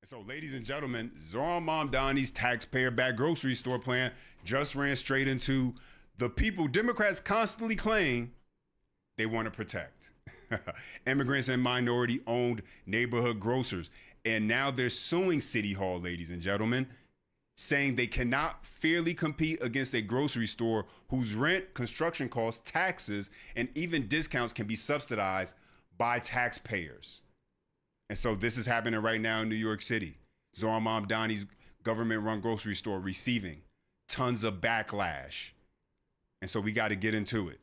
So, ladies and gentlemen, Zoran Mamdani's taxpayer-backed grocery store plan just ran straight into the people Democrats constantly claim they want to protect. Immigrants and minority-owned neighborhood grocers. And now they're suing City Hall, ladies and gentlemen, saying they cannot fairly compete against a grocery store whose rent, construction costs, taxes, and even discounts can be subsidized by taxpayers. And so this is happening right now in New York City. Zoran Mamdani's government-run grocery store receiving tons of backlash. And so we got to get into it.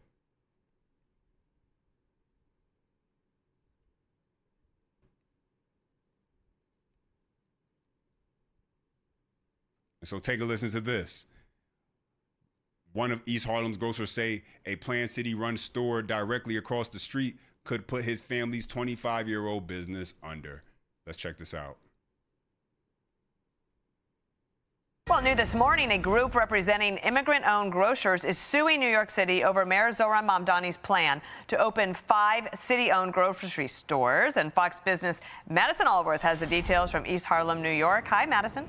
And so take a listen to this. One of East Harlem's grocers say a planned city-run store directly across the street could put his family's 25-year-old business under. Let's check this out. Well, new this morning, a group representing immigrant-owned grocers is suing New York City over Mayor Zoran Mamdani's plan to open 5 city-owned grocery stores. And Fox Business' Madison Allworth has the details from East Harlem, New York. Hi, Madison.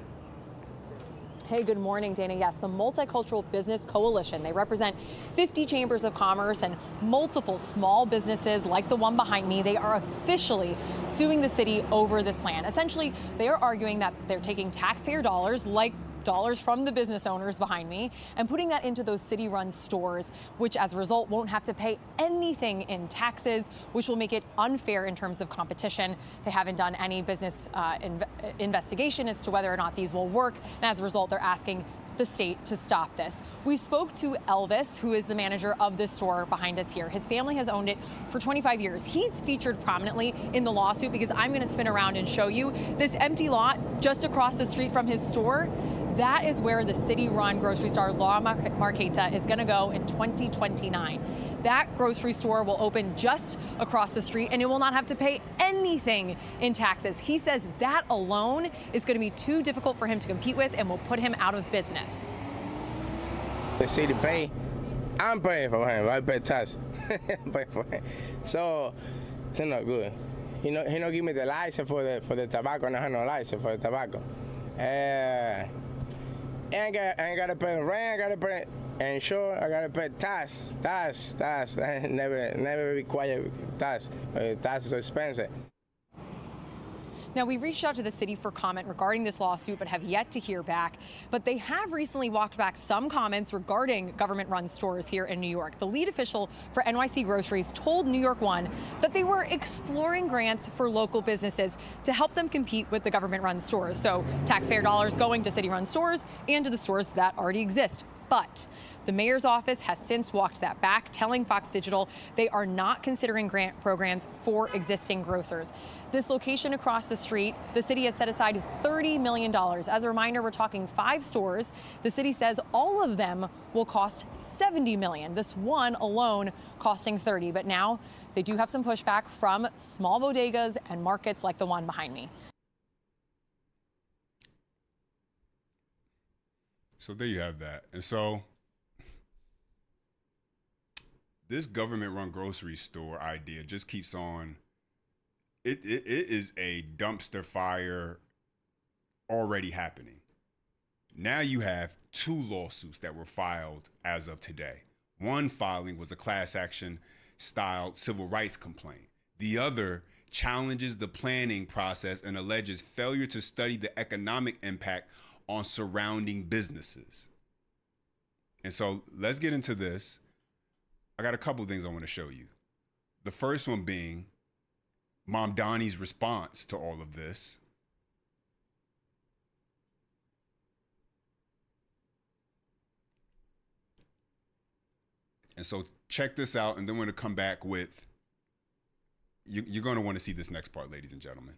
Hey, good morning, Dana. Yes, the Multicultural Business Coalition. They represent 50 chambers of commerce and multiple small businesses like the one behind me. They are officially suing the city over this plan. Essentially, they are arguing that they're taking taxpayer dollars, like dollars from the business owners behind me, and putting that into those city-run stores, which as a result won't have to pay anything in taxes, which will make it unfair in terms of competition. They haven't done any business investigation as to whether or not these will work, and as a result, they're asking the state to stop this. We spoke to Elvis, who is the manager of this store behind us here. His family has owned it for 25 years. He's featured prominently in the lawsuit because I'm going to spin around and show you this empty lot just across the street from his store. That is where the city-run grocery store La Marqueta is going to go in 2029. That grocery store will open just across the street, and it will not have to pay anything in taxes. He says that alone is going to be too difficult for him to compete with and will put him out of business. The city pay, I'm paying for him. I pay tax. Pay for him. So it's not good. He no give me the license for the tobacco. No have no license for the tobacco. I ain't gotta pay rent. I gotta pay insurance. I gotta pay tax. I never require tax. Tax is so expensive. Now, we reached out to the city for comment regarding this lawsuit, but have yet to hear back. But they have recently walked back some comments regarding government-run stores here in New York. The lead official for NYC Groceries told New York One that they were exploring grants for local businesses to help them compete with the government-run stores. So taxpayer dollars going to city-run stores and to the stores that already exist. But the mayor's office has since walked that back, telling Fox Digital they are not considering grant programs for existing grocers. This location across the street, the city has set aside $30 million. As a reminder, we're talking 5 stores. The city says all of them will cost $70 million. This one alone costing $30. But now they do have some pushback from small bodegas and markets like the one behind me. So there you have that. And so this government-run grocery store idea just keeps on. It is a dumpster fire already happening. Now you have 2 lawsuits that were filed as of today. One filing was a class action style civil rights complaint. The other challenges the planning process and alleges failure to study the economic impact on surrounding businesses. And so let's get into this. I got a couple of things I want to show you. The first one being Mamdani's response to all of this. And so check this out, and then we're going to come back with, you're going to want to see this next part, ladies and gentlemen.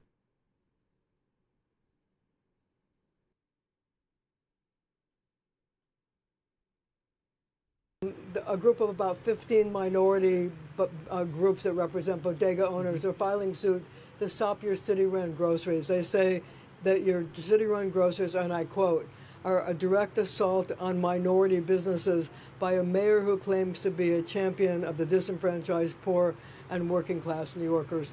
A group of about 15 minority groups that represent bodega owners are filing suit to stop your city-run groceries. They say that your city-run groceries, and I quote, are a direct assault on minority businesses by a mayor who claims to be a champion of the disenfranchised, poor, and working-class New Yorkers.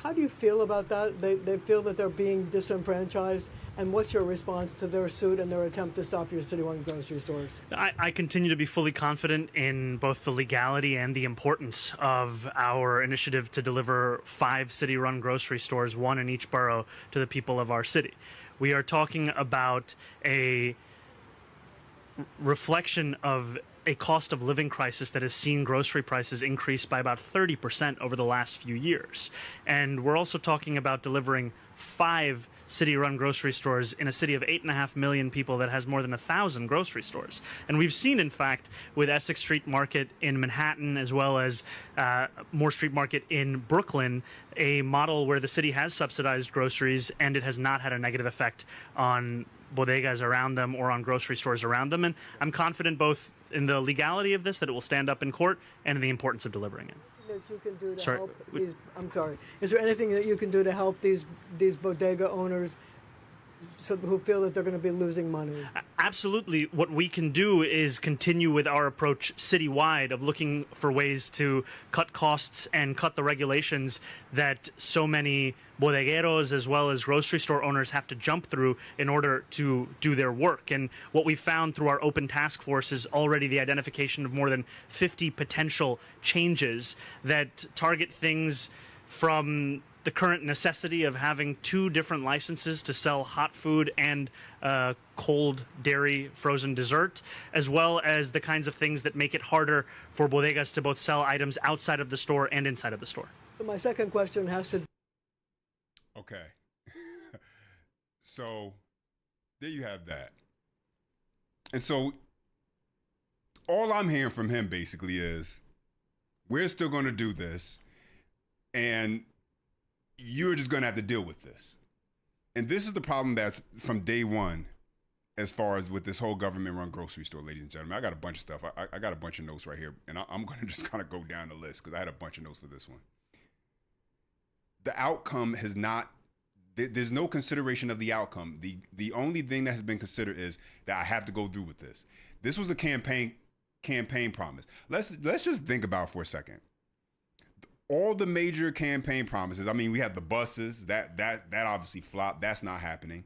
How do you feel about that? They feel that they're being disenfranchised. And what's your response to their suit and their attempt to stop your city-run grocery stores? I continue to be fully confident in both the legality and the importance of our initiative to deliver 5 city-run grocery stores, 1 in each borough, to the people of our city. We are talking about a reflection of a cost of living crisis that has seen grocery prices increase by about 30% over the last few years. And we're also talking about delivering 5 city-run grocery stores in a city of 8.5 million people that has more than 1,000 grocery stores. And we've seen, in fact, with Essex Street Market in Manhattan, as well as Moore Street Market in Brooklyn, a model where the city has subsidized groceries and it has not had a negative effect on bodegas around them or on grocery stores around them. And I'm confident both in the legality of this, that it will stand up in court, and in the importance of delivering it. That you can do to Sorry, help these, I'm sorry. Is there anything that you can do to help these bodega owners who feel that they're going to be losing money? Absolutely. What we can do is continue with our approach citywide of looking for ways to cut costs and cut the regulations that so many bodegueros as well as grocery store owners have to jump through in order to do their work. And what we found through our open task force is already the identification of more than 50 potential changes that target things from the current necessity of having 2 different licenses to sell hot food and cold dairy frozen dessert, as well as the kinds of things that make it harder for bodegas to both sell items outside of the store and inside of the store. So my second question has to... Okay. So there you have that. And so all I'm hearing from him basically is, we're still going to do this, and you're just going to have to deal with this. And this is the problem that's from day one, as far as with this whole government-run grocery store, ladies and gentlemen. I got a bunch of stuff. I got a bunch of notes right here, and I'm going to just kind of go down the list because I had a bunch of notes for this one. The outcome has not, there's no consideration of the outcome. The only thing that has been considered is that I have to go through with this. This was a campaign promise. Let's just think about it for a second. All the major campaign promises. I mean, we had the buses that obviously flopped. That's not happening.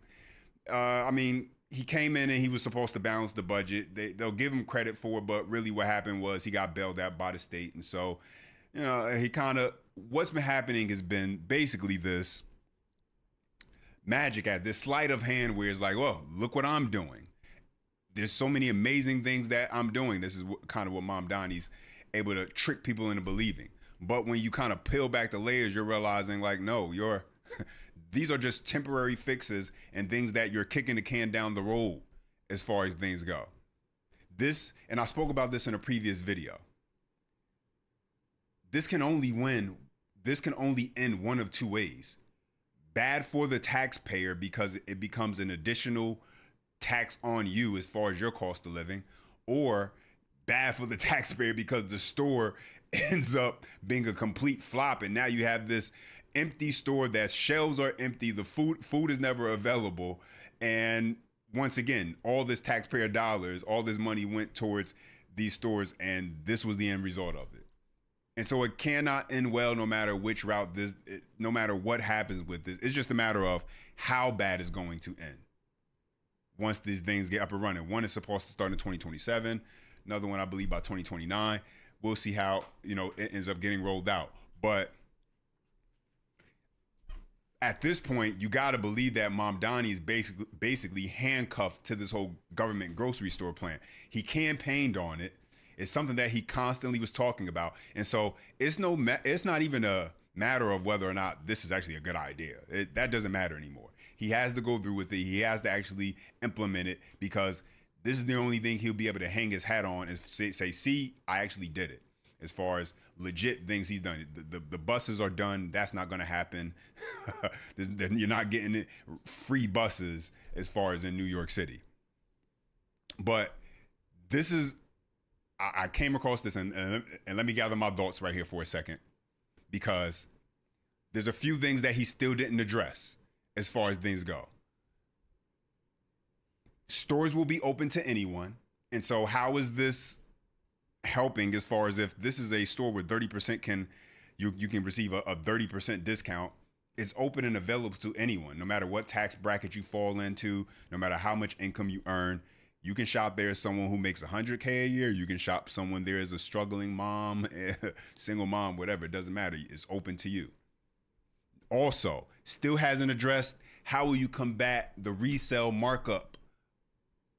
I mean, he came in and he was supposed to balance the budget. They'll give him credit for it, but really what happened was he got bailed out by the state. And so, you know, he kind of, what's been happening has been basically this magic at this sleight of hand where it's like, well, look what I'm doing. There's so many amazing things that I'm doing. This is kind of what Mamdani's able to trick people into believing. But when you kind of peel back the layers, you're realizing like, no, these are just temporary fixes and things that you're kicking the can down the road as far as things go. This, and I spoke about this in a previous video. This can only end one of 2 ways. Bad for the taxpayer because it becomes an additional tax on you as far as your cost of living, or bad for the taxpayer because the store ends up being a complete flop, and now you have this empty store that shelves are empty, the food is never available, and once again, all this taxpayer dollars, all this money went towards these stores, and this was the end result of it. And so it cannot end well no matter which route no matter what happens with this. It's just a matter of how bad it's going to end once these things get up and running. One is supposed to start in 2027, another one I believe by 2029. We'll see how, it ends up getting rolled out. But at this point, you got to believe that Mamdani is basically handcuffed to this whole government grocery store plan. He campaigned on it. It's something that he constantly was talking about. And so it's not even a matter of whether or not this is actually a good idea. That doesn't matter anymore. He has to go through with it. He has to actually implement it, because this is the only thing he'll be able to hang his hat on is say, see, I actually did it. As far as legit things he's done, the buses are done. That's not going to happen. You're not getting free buses as far as in New York City. But this is, I came across this, and let me gather my thoughts right here for a second, because there's a few things that he still didn't address as far as things go. Stores will be open to anyone. And so how is this helping as far as if this is a store where 30% you can receive a 30% discount, it's open and available to anyone, no matter what tax bracket you fall into, no matter how much income you earn. You can shop there as someone who makes $100K a year. You can shop someone there as a struggling mom, single mom, whatever. It doesn't matter. It's open to you. Also, still hasn't addressed how will you combat the resale markup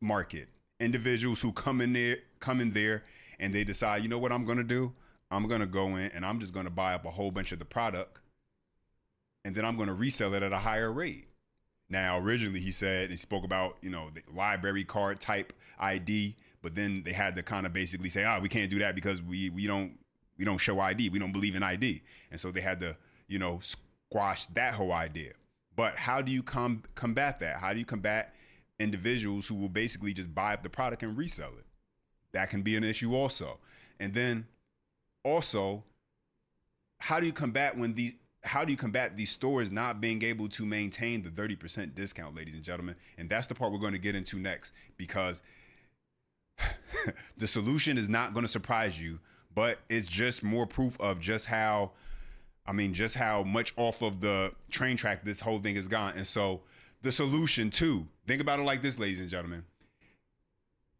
market. Individuals who come in there and they decide, you know what I'm going to do? I'm going to go in and I'm just going to buy up a whole bunch of the product, and then I'm going to resell it at a higher rate. Now, originally he spoke about, you know, the library card type ID, but then they had to kind of basically say, we can't do that because we don't show ID. We don't believe in ID. And so they had to, you know, squash that whole idea. But how do you combat that? How do you combat individuals who will basically just buy up the product and resell it? That can be an issue also. And then also, how do you combat these stores not being able to maintain the 30% discount, ladies and gentlemen? And that's the part we're going to get into next, because the solution is not going to surprise you, but it's just more proof of just how much off of the train track this whole thing has gone. And so the solution too, think about it like this, ladies and gentlemen,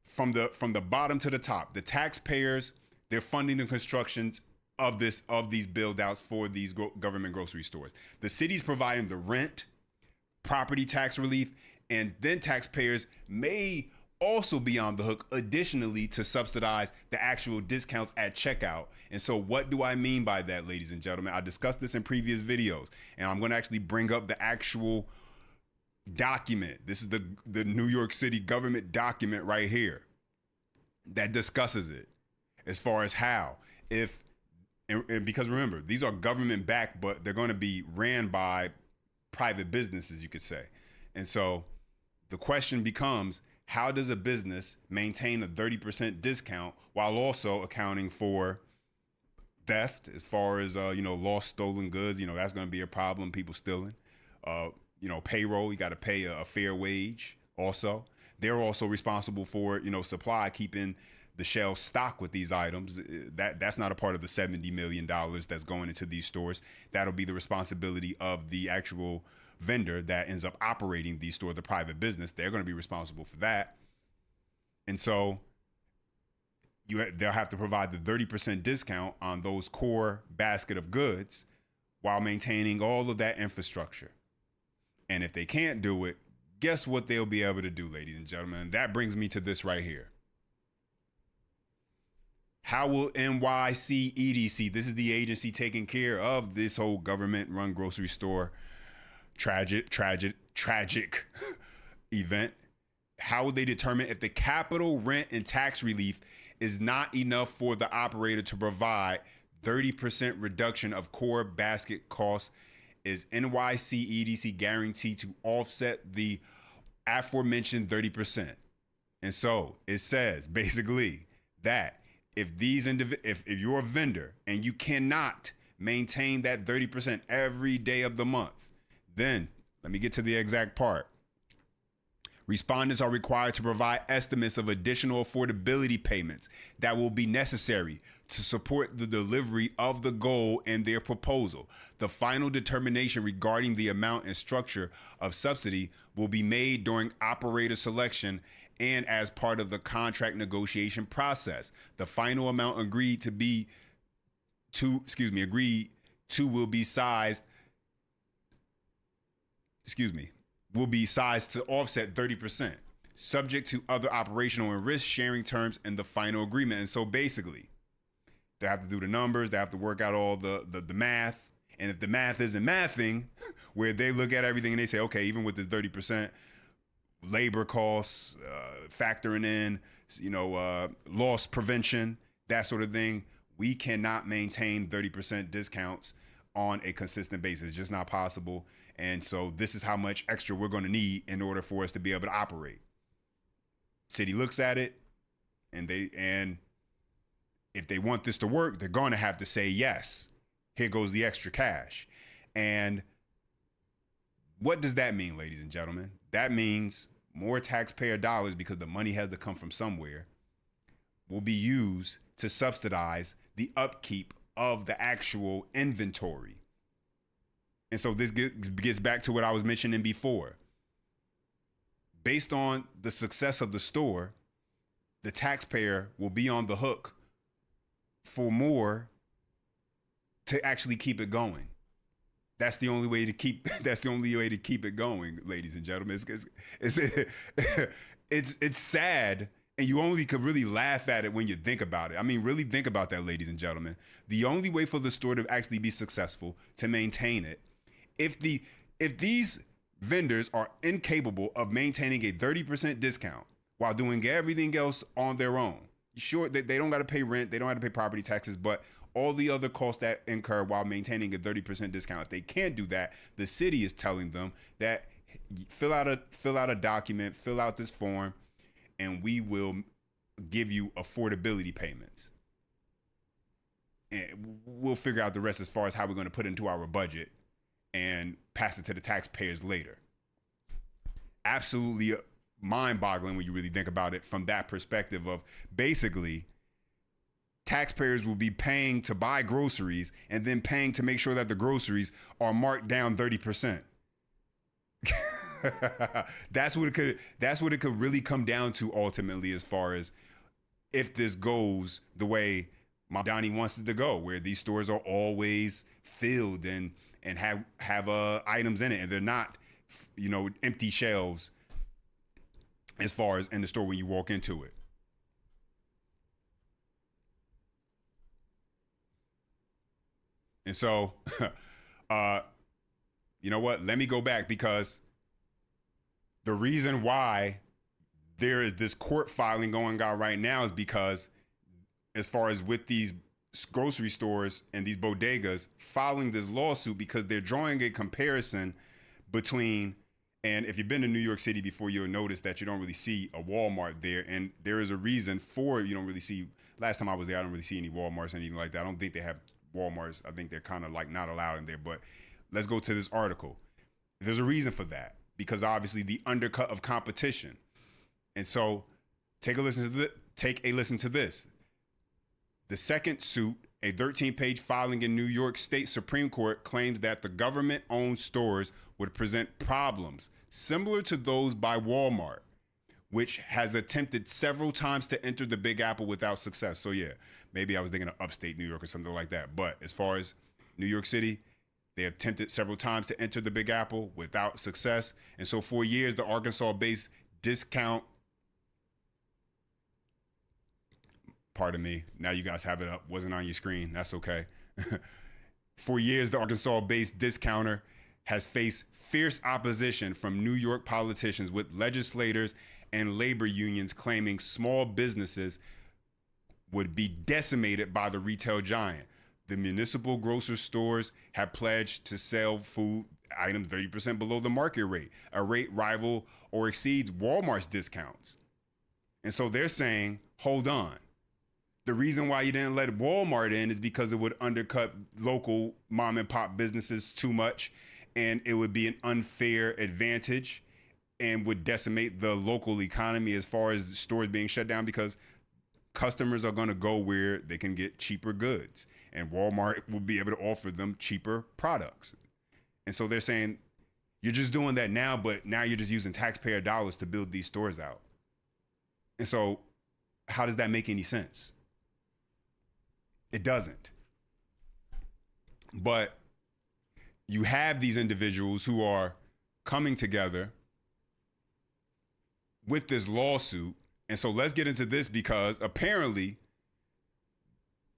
from the bottom to the top, the taxpayers, they're funding the constructions of these build outs for these government grocery stores. The city's providing the rent, property tax relief, and then taxpayers may also be on the hook additionally to subsidize the actual discounts at checkout. And so what do I mean by that, ladies and gentlemen? I discussed this in previous videos, and I'm going to actually bring up the actual document. This is the New York City government document right here that discusses it, as far as how, and because remember, these are government backed, but they're going to be ran by private businesses, you could say. And so the question becomes, how does a business maintain a 30% discount while also accounting for theft, as far as, lost, stolen goods? That's going to be a problem, people stealing. Payroll, you got to pay a fair wage also. They're also responsible for, supply, keeping the shelves stocked with these items. That's not a part of the $70 million that's going into these stores. That'll be the responsibility of the actual vendor that ends up operating these stores, the private business. They're going to be responsible for that. And so they'll have to provide the 30% discount on those core basket of goods while maintaining all of that infrastructure. And if they can't do it, guess what they'll be able to do, ladies and gentlemen? That brings me to this right here. How will NYC EDC, this is the agency taking care of this whole government-run grocery store tragic event, how will they determine if the capital rent and tax relief is not enough for the operator to provide 30% reduction of core basket costs? Is NYC EDC guaranteed to offset the aforementioned 30%? And so it says basically that if you're a vendor and you cannot maintain that 30% every day of the month, then let me get to the exact part. Respondents are required to provide estimates of additional affordability payments that will be necessary to support the delivery of the goal in their proposal. The final determination regarding the amount and structure of subsidy will be made during operator selection and as part of the contract negotiation process. The final amount agreed to will be sized to offset 30%, subject to other operational and risk sharing terms in the final agreement. And so basically, they have to do the numbers, they have to work out all the math. And if the math isn't mathing, where they look at everything and they say, okay, even with the 30%, labor costs, factoring in, loss prevention, that sort of thing, we cannot maintain 30% discounts on a consistent basis. It's just not possible. And so this is how much extra we're going to need in order for us to be able to operate. City looks at it, and if they want this to work, they're going to have to say, yes, here goes the extra cash. And what does that mean, ladies and gentlemen? That means more taxpayer dollars, because the money has to come from somewhere, will be used to subsidize the upkeep of the actual inventory. And so this gets back to what I was mentioning before. Based on the success of the store, the taxpayer will be on the hook for more to actually keep it going. That's the only way to keep. That's the only way to keep it going, ladies and gentlemen. It's sad, and you only could really laugh at it when you think about it. I mean, really think about that, ladies and gentlemen. The only way for the store to actually be successful, to maintain it, if these vendors are incapable of maintaining a 30% discount while doing everything else on their own. Sure, they don't got to pay rent, they don't have to pay property taxes, but all the other costs that incur while maintaining a 30% discount. If they can't do that, the city is telling them that fill out a document, fill out this form, and we will give you affordability payments. And we'll figure out the rest as far as how we're going to put it into our budget and pass it to the taxpayers later. Absolutely mind-boggling when you really think about it from that perspective of basically taxpayers will be paying to buy groceries and then paying to make sure that the groceries are marked down 30%. That's what it could really come down to ultimately, as far as if this goes the way Mamdani wants it to go, where these stores are always filled and have items in it, and they're not, empty shelves as far as in the store when you walk into it. And so, you know what? Let me go back, because the reason why there is this court filing going on right now is because, as far as with these grocery stores and these bodegas filing this lawsuit, because they're drawing a comparison between, and if you've been to New York City before, you'll notice that you don't really see a Walmart there. And there is a reason for, you don't really see, last time I was there, I don't really see any Walmarts or anything like that. I don't think they have Walmarts. I think they're kind of like not allowed in there. But let's go to this article. There's a reason for that, because obviously the undercut of competition. And so take a listen to this. The second suit, a 13-page filing in New York State Supreme Court, claims that the government-owned stores would present problems similar to those by Walmart, which has attempted several times to enter the Big Apple without success. So yeah, maybe I was thinking of upstate New York or something like that. But as far as New York City, they attempted several times to enter the Big Apple without success. And so for years, the Arkansas-based discount, pardon me, now you guys have it up, wasn't on your screen, that's okay. For years, the Arkansas-based discounter has faced fierce opposition from New York politicians, with legislators and labor unions claiming small businesses would be decimated by the retail giant. The municipal grocery stores have pledged to sell food items 30% below the market rate, a rate rival or exceeds Walmart's discounts. And so they're saying, hold on. The reason why you didn't let Walmart in is because it would undercut local mom and pop businesses too much, and it would be an unfair advantage and would decimate the local economy as far as stores being shut down, because customers are going to go where they can get cheaper goods, and Walmart will be able to offer them cheaper products. And so they're saying, you're just doing that now, but now you're just using taxpayer dollars to build these stores out. And so how does that make any sense? It doesn't. But you have these individuals who are coming together with this lawsuit. And so let's get into this, because apparently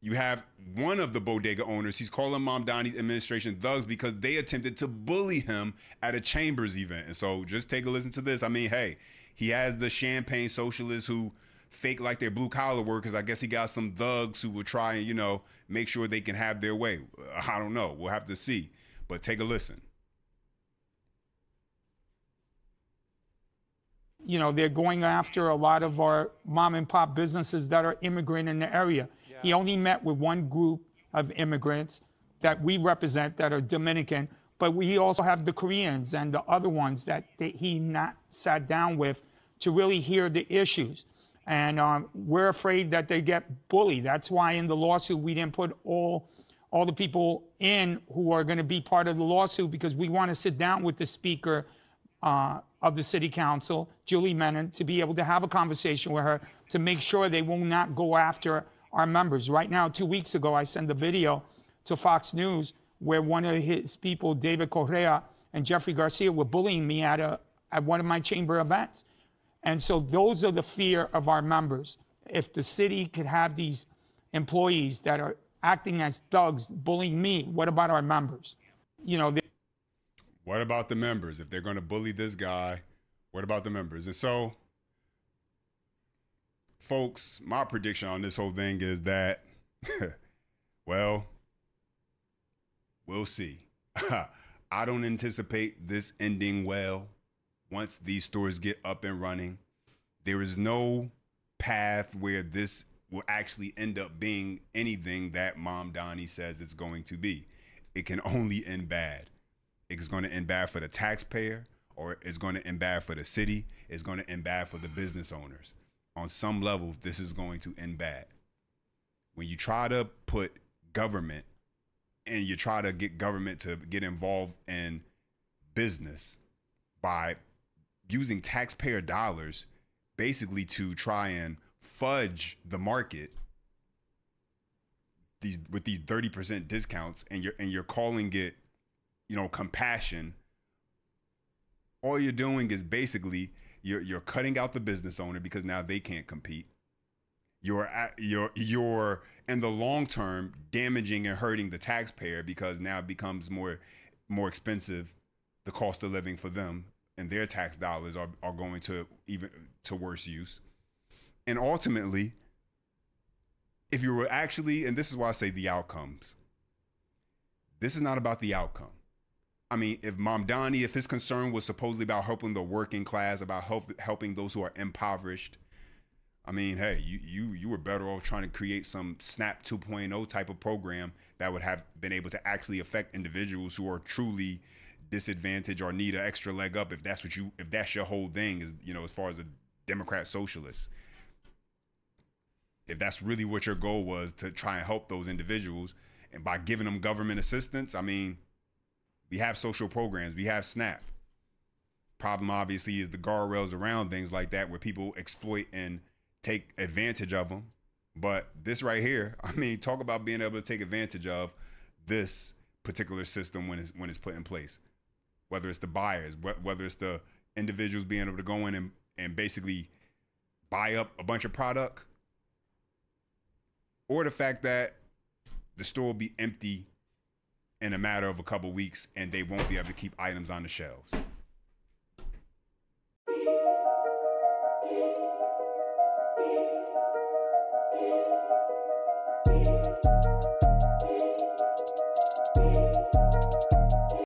you have one of the bodega owners, he's calling Mamdani's administration thugs because they attempted to bully him at a Chambers event. And so just take a listen to this. I mean, hey, he has the champagne socialists who fake like they're blue collar workers. I guess he got some thugs who will try and, make sure they can have their way. I don't know. We'll have to see. But take a listen. They're going after a lot of our mom and pop businesses that are immigrant in the area. Yeah. He only met with one group of immigrants that we represent that are Dominican, but we also have the Koreans and the other ones that he not sat down with to really hear the issues. And we're afraid that they get bullied. That's why in the lawsuit we didn't put all all the people in who are going to be part of the lawsuit, because we want to sit down with the Speaker of the City Council, Julie Menon, to be able to have a conversation with her to make sure they will not go after our members. Right now, 2 weeks ago, I sent a video to Fox News where one of his people, David Correa and Jeffrey Garcia, were bullying me at one of my chamber events. And so those are the fear of our members. If the city could have these employees that are acting as thugs, bullying me, what about our members? You know, what about the members? If they're going to bully this guy, what about the members? And so, folks, my prediction on this whole thing is that, well, we'll see. I don't anticipate this ending well once these stores get up and running. There is no path where this will actually end up being anything that Mamdani says it's going to be. It can only end bad. It's going to end bad for the taxpayer, or it's going to end bad for the city. It's going to end bad for the business owners. On some level, this is going to end bad. When you try to put government and you try to get government to get involved in business by using taxpayer dollars basically to try and fudge the market with these 30% discounts, and you're calling it, you know, compassion, all you're doing is basically you're cutting out the business owner because now they can't compete. You're in the long term damaging and hurting the taxpayer because now it becomes more expensive, the cost of living for them, and their tax dollars are going to even to worse use. And ultimately, if you were actually, and this is why I say the outcomes, this is not about the outcome. I mean, if Mamdani, if his concern was supposedly about helping the working class, about helping those who are impoverished, I mean, hey, you were better off trying to create some SNAP 2.0 type of program that would have been able to actually affect individuals who are truly disadvantaged or need an extra leg up. If that's your whole thing, is, you know, as far as the Democrat socialists, if that's really what your goal was, to try and help those individuals, and by giving them government assistance, I mean, we have social programs, we have SNAP. Problem obviously is the guardrails around things like that, where people exploit and take advantage of them. But this right here, I mean, talk about being able to take advantage of this particular system when it's put in place. Whether it's the buyers, whether it's the individuals being able to go in and basically buy up a bunch of product, or the fact that the store will be empty in a matter of a couple weeks and they won't be able to keep items on the shelves.